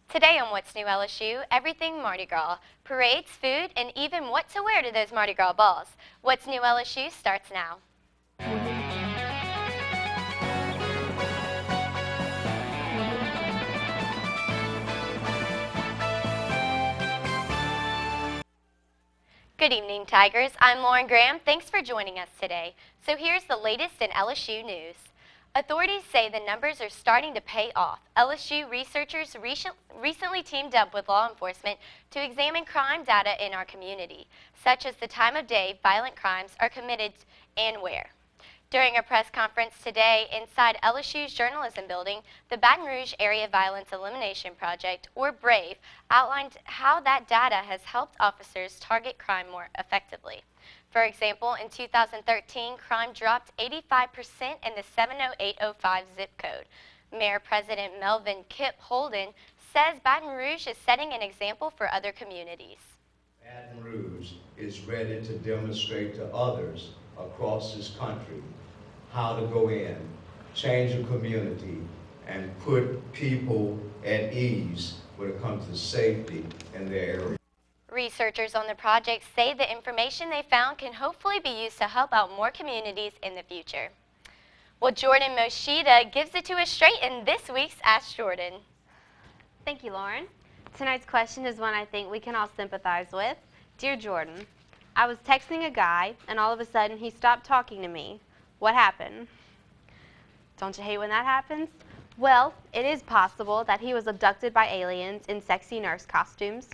Today on What's New LSU, everything Mardi Gras, parades, food, and even what to wear to those Mardi Gras balls. What's New LSU starts now. Good evening, Tigers. I'm Lauren Graham. Thanks for joining us today. So here's the latest in LSU news. Authorities say the numbers are starting to pay off. LSU researchers recently teamed up with law enforcement to examine crime data in our community, such as the time of day violent crimes are committed and where. During a press conference today inside LSU's journalism building, the Baton Rouge Area Violence Elimination Project, or BRAVE, outlined how that data has helped officers target crime more effectively. For example, in 2013, crime dropped 85% in the 70805 zip code. Mayor President Melvin Kip Holden says Baton Rouge is setting an example for other communities. Baton Rouge is ready to demonstrate to others across this country how to go in, change a community, and put people at ease when it comes to safety in their area. Researchers on the project say the information they found can hopefully be used to help out more communities in the future. Well, Jordan Moshida gives it to us straight in this week's Ask Jordan. Thank you, Lauren. Tonight's question is one I think we can all sympathize with. Dear Jordan, I was texting a guy and all of a sudden he stopped talking to me. What happened? Don't you hate when that happens? Well, it is possible that he was abducted by aliens in sexy nurse costumes.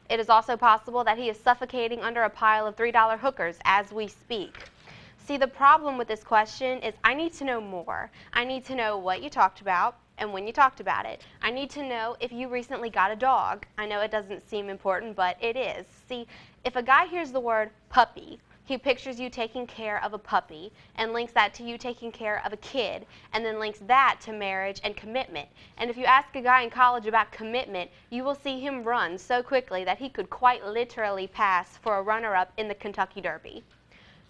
It is also possible that he is suffocating under a pile of $3 hookers as we speak. See, the problem with this question is I need to know more. I need to know what you talked about and when you talked about it. I need to know if you recently got a dog. I know it doesn't seem important, but it is. See, if a guy hears the word puppy, he pictures you taking care of a puppy and links that to you taking care of a kid and then links that to marriage and commitment. And if you ask a guy in college about commitment, you will see him run so quickly that he could quite literally pass for a runner-up in the Kentucky Derby.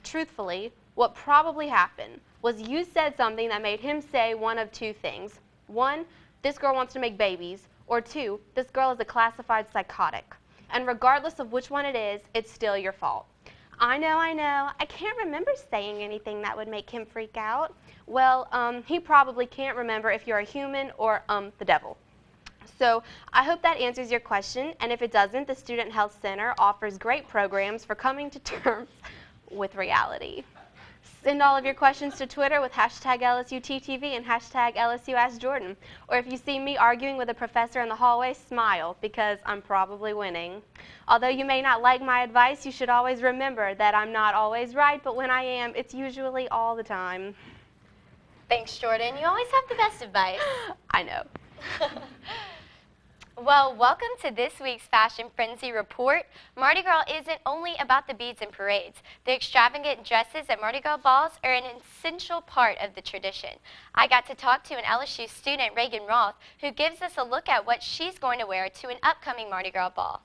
Truthfully, what probably happened was you said something that made him say one of two things. One, this girl wants to make babies, or two, this girl is a classified psychotic. And regardless of which one it is, it's still your fault. I know, I can't remember saying anything that would make him freak out. Well, he probably can't remember if you're a human or the devil. So I hope that answers your question, and if it doesn't, the Student Health Center offers great programs for coming to terms with reality. Send all of your questions to Twitter with hashtag LSUTTV and hashtag LSUAskJordan. Or if you see me arguing with a professor in the hallway, smile, because I'm probably winning. Although you may not like my advice, you should always remember that I'm not always right, but when I am, it's usually all the time. Thanks, Jordan. You always have the best advice. I know. Well, welcome to this week's Fashion Frenzy Report. Mardi Gras isn't only about the beads and parades. The extravagant dresses at Mardi Gras balls are an essential part of the tradition. I got to talk to an LSU student, Reagan Roth, who gives us a look at what she's going to wear to an upcoming Mardi Gras ball.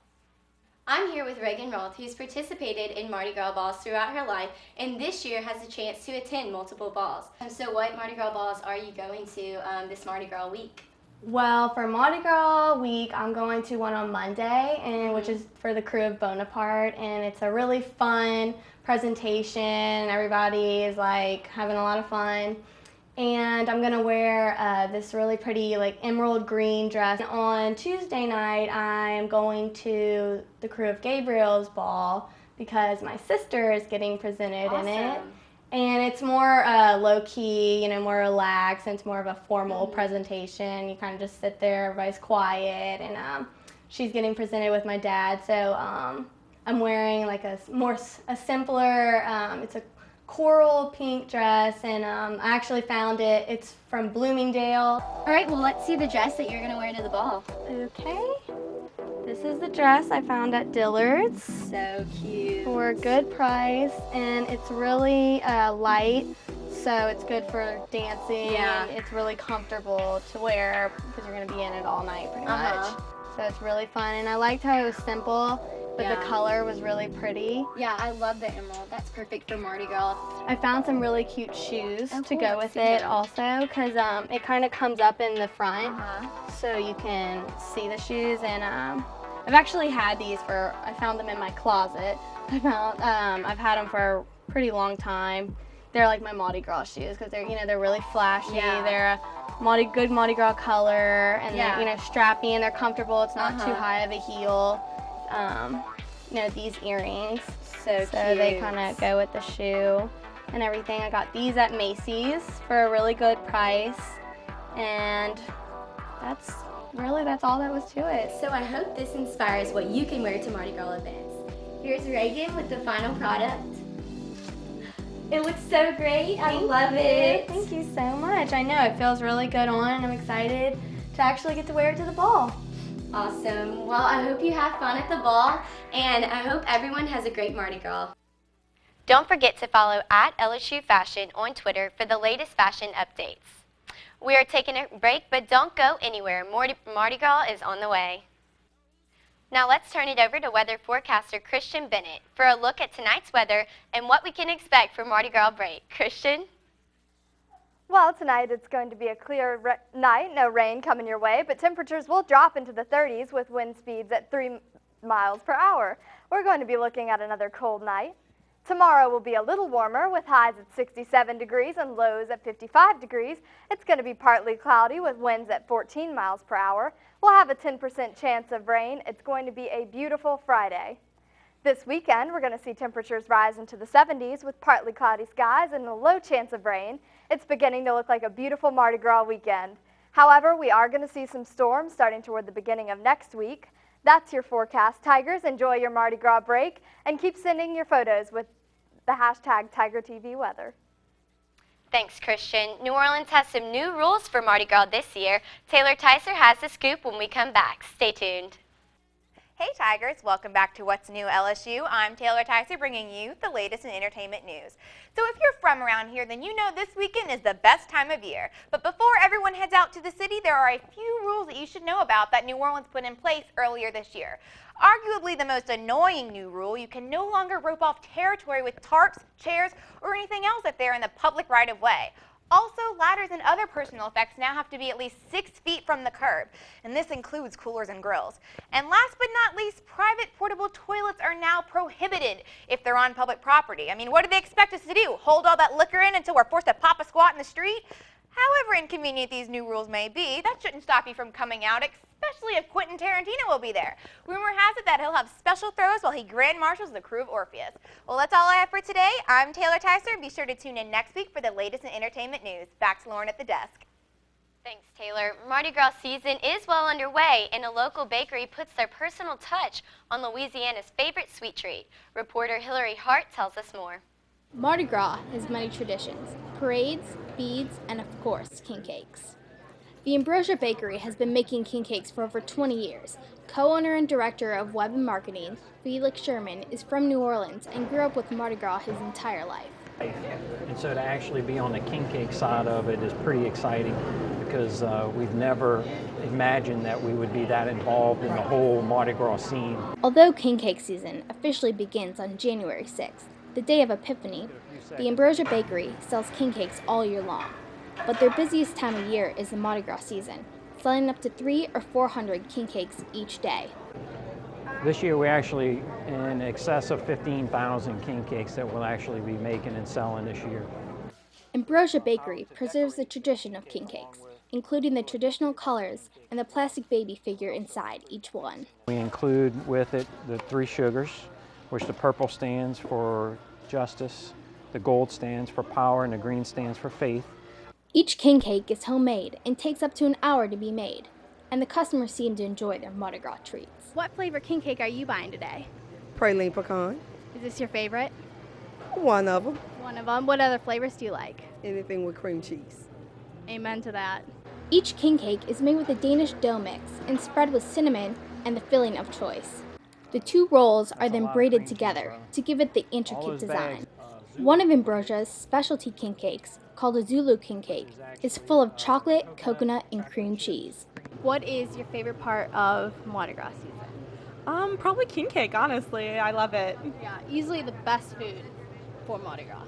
I'm here with Reagan Roth, who's participated in Mardi Gras balls throughout her life, and this year has a chance to attend multiple balls. So what Mardi Gras balls are you going to this Mardi Gras week? Well, for Mardi Gras week, I'm going to one on Monday, and which is for the crew of Bonaparte, and it's a really fun presentation. Everybody is like having a lot of fun, and I'm gonna wear this really pretty like emerald green dress. And on Tuesday night, I'm going to the crew of Gabriel's ball because my sister is getting presented in it. And it's more low-key, you know, more relaxed, and it's more of a formal presentation. You kind of just sit there, everybody's quiet, and she's getting presented with my dad. So I'm wearing like a simpler, it's a coral pink dress, and I actually found it. It's from Bloomingdale. All right, well, let's see the dress that you're going to wear to the ball. Okay. This is the dress I found at Dillard's. So cute. For a good price, and it's really light, so it's good for dancing. Yeah. And it's really comfortable to wear because you're going to be in it all night pretty much. So it's really fun, and I liked how it was simple, but Yeah. the color was really pretty. Yeah, I love the emerald. That's perfect for Mardi Gras. I found some really cute shoes Oh, to cool. go Let's with see it them. also, because it kind of comes up in the front, Uh-huh. so you can see the shoes. And I've actually had these I found them in my closet. I've had them for a pretty long time. They're like my Mardi Gras shoes because they're really flashy. Yeah. They're a good Mardi Gras color, and Yeah. they're strappy and they're comfortable. It's not too Uh-huh. high of a heel. These earrings. So They cute. kind of go with the shoe and everything. I got these at Macy's for a really good price, and that's all that was to it. So I hope this inspires what you can wear to Mardi Gras events. Here's Reagan with the final product. It looks so great. I love it. Thank you so much. I know it feels really good on, and I'm excited to actually get to wear it to the ball. Awesome. Well, I hope you have fun at the ball, and I hope everyone has a great Mardi Gras. Don't forget to follow at LSU Fashion on Twitter for the latest fashion updates. We are taking a break, but don't go anywhere. Mardi Gras is on the way. Now let's turn it over to weather forecaster Christian Bennett for a look at tonight's weather and what we can expect for Mardi Gras break. Christian? Well, tonight it's going to be a clear night, no rain coming your way, but temperatures will drop into the 30s with wind speeds at 3 miles per hour. We're going to be looking at another cold night. Tomorrow will be a little warmer with highs at 67 degrees and lows at 55 degrees. It's going to be partly cloudy with winds at 14 miles per hour. We'll have a 10% chance of rain. It's going to be a beautiful Friday. This weekend, we're going to see temperatures rise into the 70s with partly cloudy skies and a low chance of rain. It's beginning to look like a beautiful Mardi Gras weekend. However, we are going to see some storms starting toward the beginning of next week. That's your forecast. Tigers, enjoy your Mardi Gras break and keep sending your photos with the hashtag TigerTVWeather. Thanks, Christian. New Orleans has some new rules for Mardi Gras this year. Taylor Tyser has the scoop when we come back. Stay tuned. Hey Tigers, welcome back to What's New LSU. I'm Taylor Tyser bringing you the latest in entertainment news. So if you're from around here, then you know this weekend is the best time of year. But before everyone heads out to the city, there are a few rules that you should know about that New Orleans put in place earlier this year. Arguably the most annoying new rule, you can no longer rope off territory with tarps, chairs, or anything else if they're in the public right-of-way. Also, ladders and other personal effects now have to be at least 6 feet from the curb, and this includes coolers and grills. And last but not least, private portable toilets are now prohibited if they're on public property. I mean, what do they expect us to do? Hold all that liquor in until we're forced to pop a squat in the street? However inconvenient these new rules may be, that shouldn't stop you from coming out, especially if Quentin Tarantino will be there. Rumor has it that he'll have special throws while he grand marshals the crew of Orpheus. Well, that's all I have for today. I'm Taylor Tyser, and be sure to tune in next week for the latest in entertainment news. Back to Lauren at the desk. Thanks, Taylor. Mardi Gras season is well underway, and a local bakery puts their personal touch on Louisiana's favorite sweet treat. Reporter Hillary Hart tells us more. Mardi Gras has many traditions, parades, beads, and of course, king cakes. The Ambrosia Bakery has been making king cakes for over 20 years. Co-owner and director of web and marketing, Felix Sherman, is from New Orleans and grew up with Mardi Gras his entire life. And so to actually be on the king cake side of it is pretty exciting because we've never imagined that we would be that involved in the whole Mardi Gras scene. Although king cake season officially begins on January 6th, the day of Epiphany, the Ambrosia Bakery sells king cakes all year long. But their busiest time of year is the Mardi Gras season, selling up to 300 or 400 king cakes each day. This year we actually in excess of 15,000 king cakes that we'll actually be making and selling this year. Ambrosia Bakery preserves the tradition of king cakes, including the traditional colors and the plastic baby figure inside each one. We include with it the 3 sugars, which the purple stands for justice, the gold stands for power, and the green stands for faith. Each king cake is homemade and takes up to an hour to be made, and the customers seem to enjoy their Mardi Gras treats. What flavor king cake are you buying today? Praline pecan. Is this your favorite? One of them. One of them. What other flavors do you like? Anything with cream cheese. Amen to that. Each king cake is made with a Danish dough mix and spread with cinnamon and the filling of choice. The 2 rolls are then braided together to give it the intricate design. One of Ambrosia's specialty king cakes, called a Zulu king cake, is full of chocolate, coconut, and cream cheese. What is your favorite part of Mardi Gras season? Probably king cake, honestly. I love it. Yeah, easily the best food for Mardi Gras.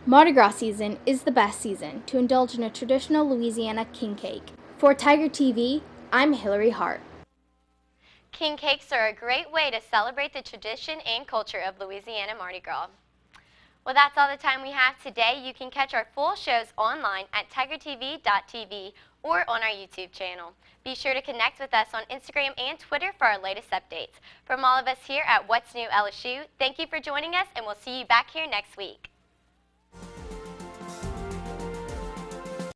Mardi Gras season is the best season to indulge in a traditional Louisiana king cake. For Tiger TV, I'm Hillary Hart. King cakes are a great way to celebrate the tradition and culture of Louisiana Mardi Gras. Well, that's all the time we have today. You can catch our full shows online at tigertv.tv or on our YouTube channel. Be sure to connect with us on Instagram and Twitter for our latest updates. From all of us here at What's New LSU, thank you for joining us, and we'll see you back here next week.